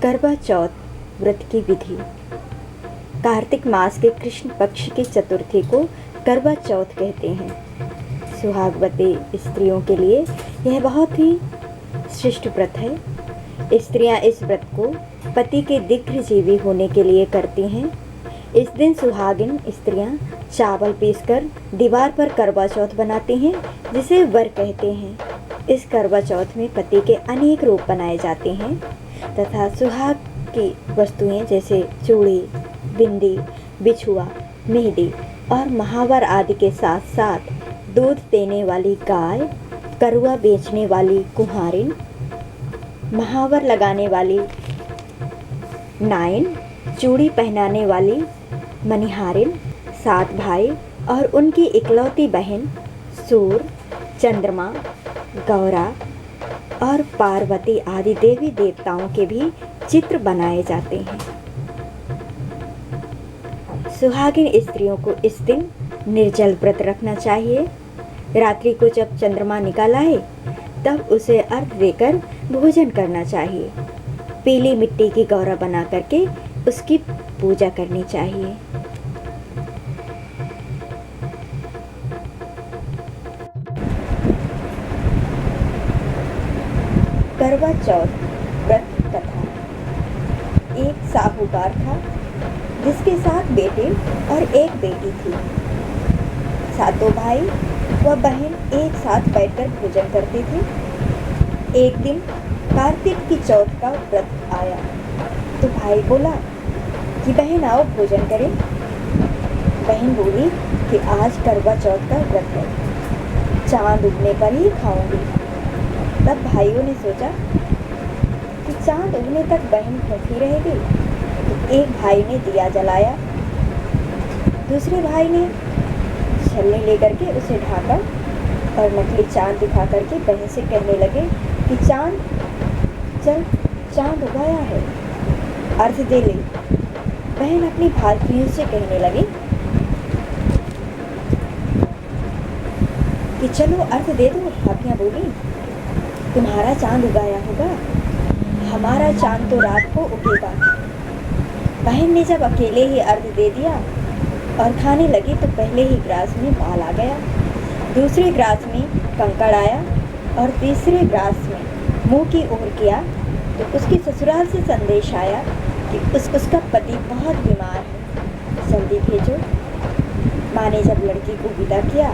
करवा चौथ व्रत की विधि। कार्तिक मास के कृष्ण पक्ष की चतुर्थी को करवा चौथ कहते हैं। सुहागवती स्त्रियों के लिए यह बहुत ही श्रेष्ठ व्रत है। स्त्रियां इस व्रत को पति के दीर्घजीवी होने के लिए करती हैं। इस दिन सुहागिन स्त्रियां चावल पीसकर दीवार पर करवा चौथ बनाती हैं, जिसे वर कहते हैं। इस करवा चौथ में पति के अनेक रूप बनाए जाते हैं तथा सुहाग की वस्तुएं जैसे चूड़ी, बिंदी, बिछुआ, मेहंदी और महावर आदि के साथ साथ दूध देने वाली गाय, करुआ बेचने वाली कुम्हारिन, महावर लगाने वाली नाइन, चूड़ी पहनाने वाली मनिहारिन, 7 भाई और उनकी इकलौती बहन सूर्य, चंद्रमा, गौरा और पार्वती आदि देवी देवताओं के भी चित्र बनाए जाते हैं। सुहागिन स्त्रियों को इस दिन निर्जल व्रत रखना चाहिए। रात्रि को जब चंद्रमा निकल आए तब उसे अर्घ्य देकर भोजन करना चाहिए। पीली मिट्टी की गौरा बना करके उसकी पूजा करनी चाहिए। करवा चौथ व्रत कथा। एक साहूकार था जिसके 7 बेटे और 1 बेटी थी। 7 भाई व बहन एक साथ बैठकर भोजन करते थे। एक दिन कार्तिक की चौथ का व्रत आया तो भाई बोला कि बहन आओ भोजन करें। बहन बोली कि आज करवा चौथ का व्रत है, चांद उगने पर ही खाऊंगी। तब भाइयों ने सोचा कि चांद उगने तक बहन भूखी रहेगी, तो एक भाई ने दिया जलाया, दूसरे भाई ने छलनी लेकर के उसे ढाका और नकली चांद दिखा करके बहन से कहने लगे कि चांद चल, चांद उगाया है, अर्घ दे ले। बहन अपनी भाइयों से कहने लगी कि चलो अर्घ दे दो। भाभियाँ बोली तुम्हारा चांद उगाया होगा, हमारा चांद तो रात को उगेगा। बहन ने जब अकेले ही अर्घ दे दिया और खाने लगी तो पहले ही ग्रास में बाल आ गया, दूसरे ग्रास में कंकड़ आया और तीसरे ग्रास में मुंह की ओर किया तो उसकी ससुराल से संदेश आया कि उसका पति बहुत बीमार है, जल्दी भेजो। माँ ने जब लड़की को विदा किया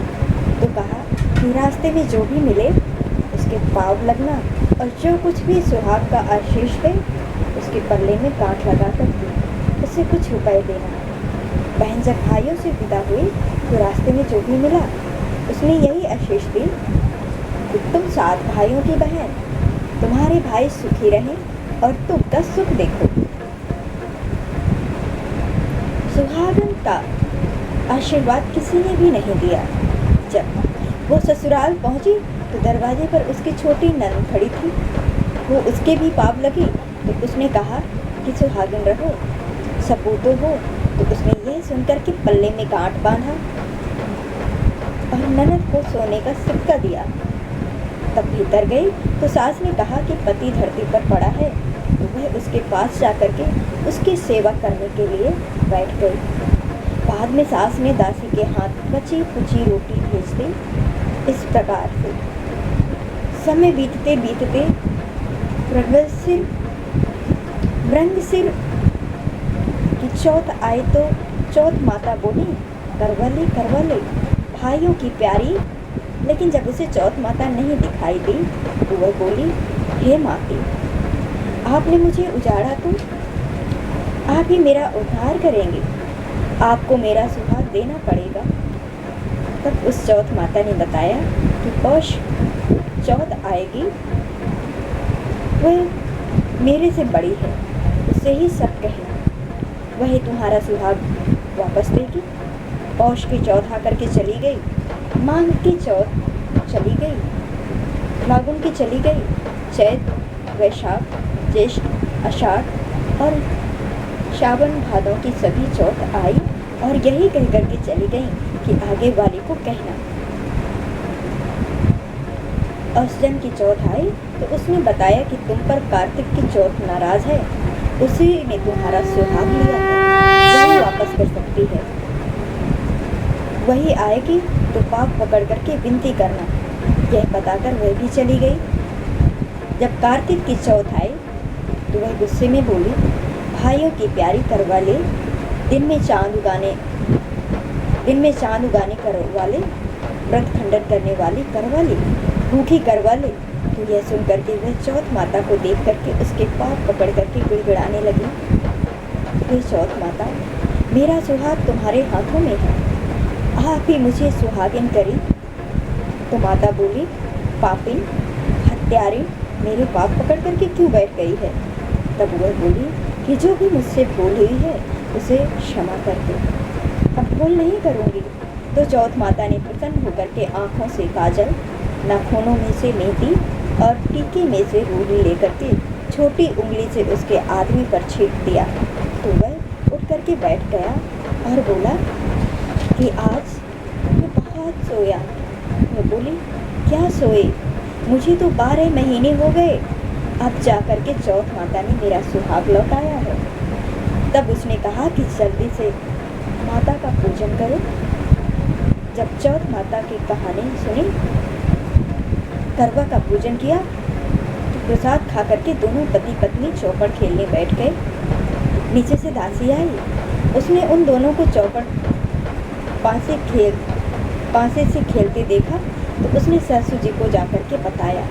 तो कहा कि रास्ते में जो भी मिले उसके पाँव लगना और जो कुछ भी सुहाग का आशीष है उसके पल्ले में गांठ लगा कर दी, उससे कुछ रुपए देना। बहन जब भाइयों से विदा हुई तो रास्ते में जो भी मिला उसने यही आशीष दी कि तुम 7 भाइयों की बहन, तुम्हारे भाई सुखी रहें और तुम का सुख देखो। सुहागन का आशीर्वाद किसी ने भी नहीं दिया। जब वो ससुराल पहुंची तो दरवाजे पर उसकी छोटी ननद खड़ी थी। वो उसके भी पाप लगी तो उसने कहा कि सुहागिन रहो, सपूतो हो। तो उसने यह सुनकर के पल्ले में गांठ बांधा और ननद को सोने का सिक्का दिया। तब भीतर गई तो सास ने कहा कि पति धरती पर पड़ा है, तो वह उसके पास जाकर के उसकी सेवा करने के लिए बैठ गई। बाद में सास ने दासी के हाथ बची कुची रोटी भेज दी। इस प्रकार से समय बीतते बीतते मृगशिर की चौथ आई तो चौथ माता बोली करवली करवली भाइयों की प्यारी। लेकिन जब उसे चौथ माता नहीं दिखाई दी तो वह बोली हे माती, आपने मुझे उजाड़ा तो आप ही मेरा उद्धार करेंगे, आपको मेरा सुहाग देना पड़ेगा। तब उस चौथ माता ने बताया कि पौष चौथ आएगी, वह मेरे से बड़ी है, उससे ही सब कहना, वही तुम्हारा सुहाग वापस देगी। पौष की चौथ आकर के चली गई, माघ की चौथ चली गई, फागुन की चली गई, चैत, वैशाख, ज्येष्ठ, आषाढ़ और श्रावण भादों की सभी चौथ आई और यही कह करके चली गई कि आगे वाली को कहना। औसजन की चौथ आई तो उसने बताया कि तुम पर कार्तिक की चौथ नाराज है, उसी ने तुम्हारा सुहाग लिया है, वही वापस कर सकती है। वही आएगी तो पाप पकड़ करके विनती करना। यह बताकर वह भी चली गई। जब कार्तिक की चौथ आई तो वह गुस्से में बोली, भाइयों की प्यारी करवा ले, दिन में चांद उगाने करवा ले, व्रत खंडन करने वाली करवा ले, भूखी करवा ले। तो यह सुन करके वह चौथ माता को देख करके उसके पाँव पकड़ करके गिड़गिड़ाने लगी, हे चौथ माता, मेरा सुहाग तुम्हारे हाथों में है, आप ही मुझे सुहागिन करी। तो माता बोली, पापिन, हत्यारिन, मेरे पाप पकड़ करके क्यों बैठ गई है? तब वह बोली कि जो भी मुझसे भूल हुई है उसे क्षमा कर दे, अब भूल नहीं करूँगी। तो चौथ माता ने प्रसन्न होकर के आँखों से काजल, नाखूनों में से मेहंदी और टीके में से रूही लेकर के छोटी उंगली से उसके आदमी पर छींट दिया। तो वह उठ करके बैठ गया और बोला कि आज मैं बहुत सोया। मैं बोली, क्या सोए? मुझे तो 12 महीने हो गए, अब जा कर के चौथ माता ने मेरा सुहाग लौटाया है। तब उसने कहा कि जल्दी से माता का पूजन करो। जब चौथ माता की कहानी सुनी, करवा का पूजन किया, तो प्रसाद खा करके दोनों पति पत्नी चौपड़ खेलने बैठ गए। नीचे से दासी आई, उसने उन दोनों को चौपड़ पांसे से खेलते देखा तो उसने ससुर जी को जाकर के बताया।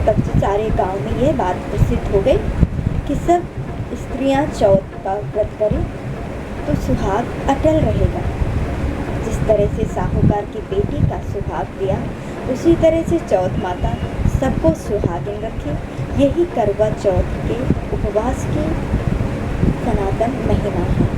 तब से सारे गांव में यह बात प्रसिद्ध हो गई कि सब स्त्रियां चौथ का व्रत करें तो सुहाग अटल रहेगा। जिस तरह से साहूकार की बेटी का सुहाग लिया, उसी तरह से चौथ माता सबको सुहागिन रखे। यही करवा चौथ के उपवास की सनातन महिमा है।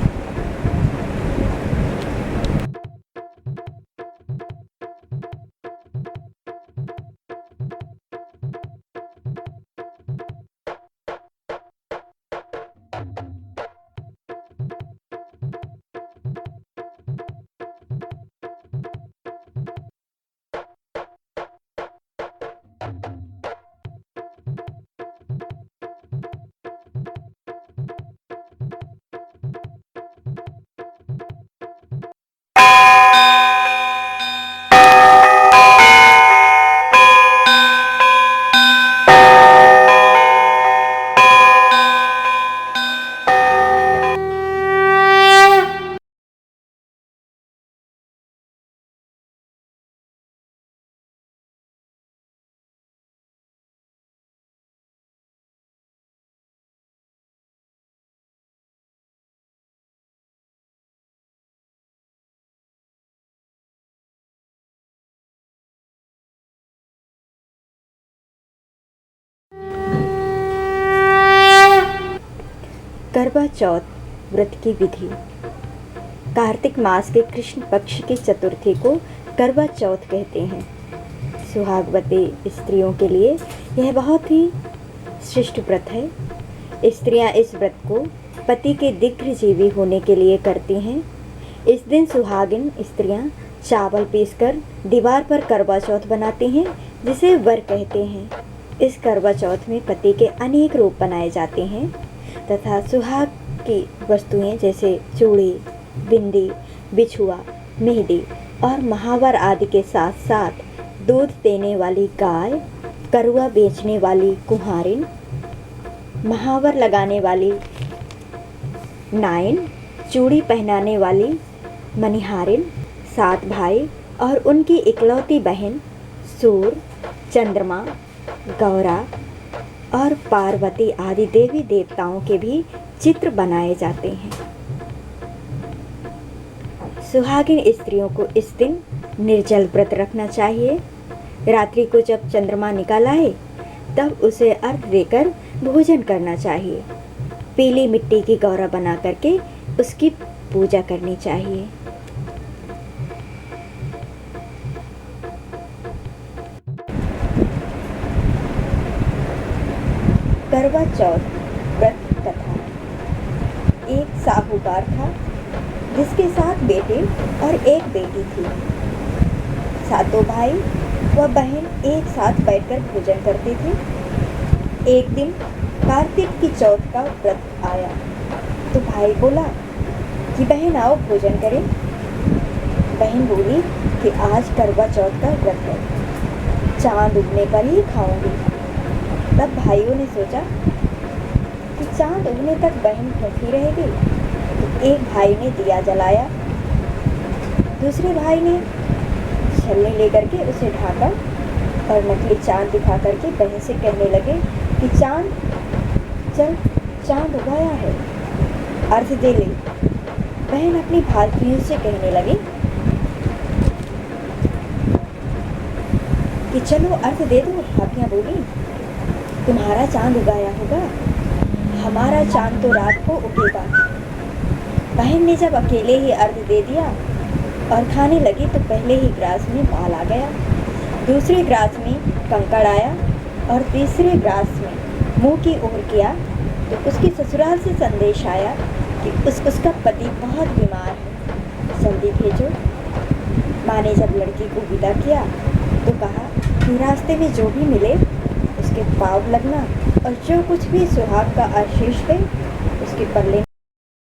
करवा चौथ व्रत की विधि। कार्तिक मास के कृष्ण पक्ष की चतुर्थी को करवा चौथ कहते हैं। सुहागवती स्त्रियों के लिए यह बहुत ही श्रेष्ठ व्रत है। स्त्रियां इस व्रत को पति के दीर्घजीवी होने के लिए करती हैं। इस दिन सुहागिन स्त्रियां चावल पीसकर दीवार पर करवा चौथ बनाती हैं, जिसे वर कहते हैं। इस करवा चौथ में पति के अनेक रूप बनाए जाते हैं तथा सुहाग की वस्तुएं जैसे चूड़ी, बिंदी, बिछुआ, मेहंदी और महावर आदि के साथ साथ दूध देने वाली गाय, करुआ बेचने वाली कुम्हारिन, महावर लगाने वाली नाइन, चूड़ी पहनाने वाली मनिहारिन, 7 भाई और उनकी इकलौती बहन सूर्य, चंद्रमा, गौरा और पार्वती आदि देवी देवताओं के भी चित्र बनाए जाते हैं। सुहागिन स्त्रियों को इस दिन निर्जल व्रत रखना चाहिए। रात्रि को जब चंद्रमा निकल आए तब उसे अर्घ्य देकर भोजन करना चाहिए। पीली मिट्टी की गौरा बना करके उसकी पूजा करनी चाहिए। करवा चौथ व्रत कथा। एक साहूकार था जिसके 7 बेटे और 1 बेटी थी। सातों भाई व बहन एक साथ बैठकर भोजन करते थे। एक दिन कार्तिक की चौथ का व्रत आया तो भाई बोला कि बहन आओ भोजन करें। बहन बोली कि आज करवा चौथ का व्रत है, चांद उगने पर ही खाऊंगी। तब भाइयों ने सोचा कि चांद उगने तक बहन भूखी रहेगी, तो एक भाई ने दिया जलाया, दूसरे भाई ने छलनी लेकर के उसे ढाका और नकली चांद दिखा करके बहन से कहने लगे कि चांद चल, चांद उगाया है, अर्घ दे ले। बहन अपनी भाइयों से कहने लगी कि चलो अर्घ दे दो। भाभियाँ बोली तुम्हारा चांद उगाया होगा, हमारा चांद तो रात को उगेगा। बहन ने जब अकेले ही अर्घ दे दिया और खाने लगी तो पहले ही ग्रास में बाल आ गया, दूसरे ग्रास में कंकड़ आया और तीसरे ग्रास में मुंह की ओर किया तो उसकी ससुराल से संदेश आया कि उसका पति बहुत बीमार है, जल्दी भेजो। माँ ने जब लड़की को विदा किया तो कहा कि रास्ते में जो भी मिले उसके पाँव लगना और जो कुछ भी सुहाग का आशीष दे उसके पल्ले